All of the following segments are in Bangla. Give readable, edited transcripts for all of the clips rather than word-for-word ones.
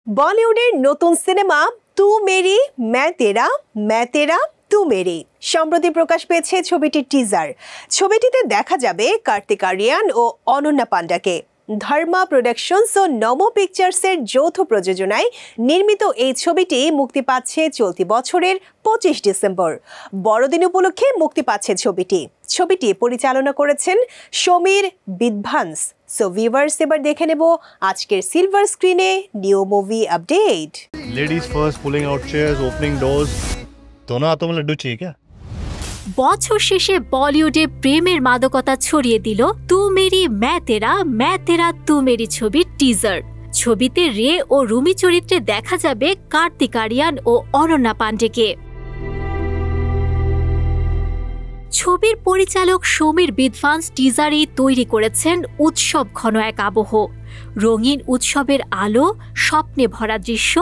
বলিউডের নতুন সিনেমা তু মেরি मैं तेरा तू मेरी সম্প্রতি প্রকাশ পেয়েছে ছবিটির টিজার। ছবিটিতে দেখা যাবে কার্তিক আরিয়ান ও অনন্যা পান্ডাকে। ধর্মা প্রোডাকশনস ও নমো পিকচার্সের যৌথ প্রযোজনায় নির্মিত এই ছবিটি মুক্তি পাচ্ছে চলতি বছরের 25 ডিসেম্বর। বড়দিন উপলক্ষে মুক্তি পাচ্ছে ছবিটি পরিচালনা করেছেন সমীর বিদ্ভান্স। সো ভিউয়ার্স, এবার দেখে নেব আজকের সিলভার স্ক্রিনে new movie update. Ladies first, pulling out chairs, opening doors, दोनों हाथों में लड्डू चाहिए क्या? বছর শেষে বলিউডে প্রেমের মাদকতা ছড়িয়ে দিল তু মেরি मैं तेरा तू मेरी ছবির টিজার। ছবিতে রে ও রুমি চরিত্রে দেখা যাবে কার্তিক আরিয়ান ও অনন্যা পান্ডেকে। ছবির পরিচালক সমীর বিদ্ভান্স টিজারেই তৈরি করেছেন উৎসব ঘন এক আবহ। রঙিন উৎসবের আলো, স্বপ্নে ভরা দৃশ্য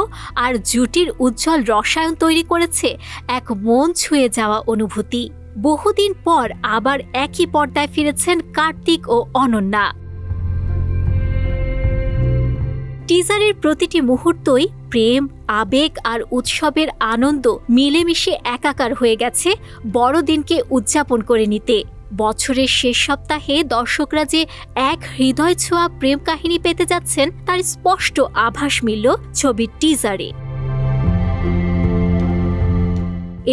আর জুটির উজ্জ্বল রসায়ন তৈরি করেছে এক মন ছুঁয়ে যাওয়া অনুভূতি। বহুদিন পর আবার একই পর্দায় ফিরেছেন কার্তিক ও অনন্যা। টিজারের প্রতিটি মুহূর্তই প্রেম, আবেগ আর উৎসবের আনন্দ মিলেমিশে একাকার হয়ে গেছে বড়দিনকে উদযাপন করে নিতে। বছরের শেষ সপ্তাহে দর্শকরা যে এক হৃদয় ছোঁয়া প্রেম কাহিনী পেতে যাচ্ছেন তার স্পষ্ট আভাস মিলল ছবির টিজারে।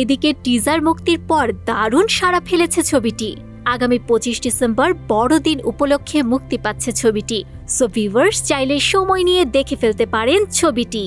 এদিকে টিজার মুক্তির পর দারুণ সাড়া ফেলেছে ছবিটি। আগামী 25 ডিসেম্বর বড়দিন উপলক্ষে মুক্তি পাচ্ছে ছবিটি। সো ভিউয়ার্স, চাইলে সময় নিয়ে দেখে ফেলতে পারেন ছবিটি।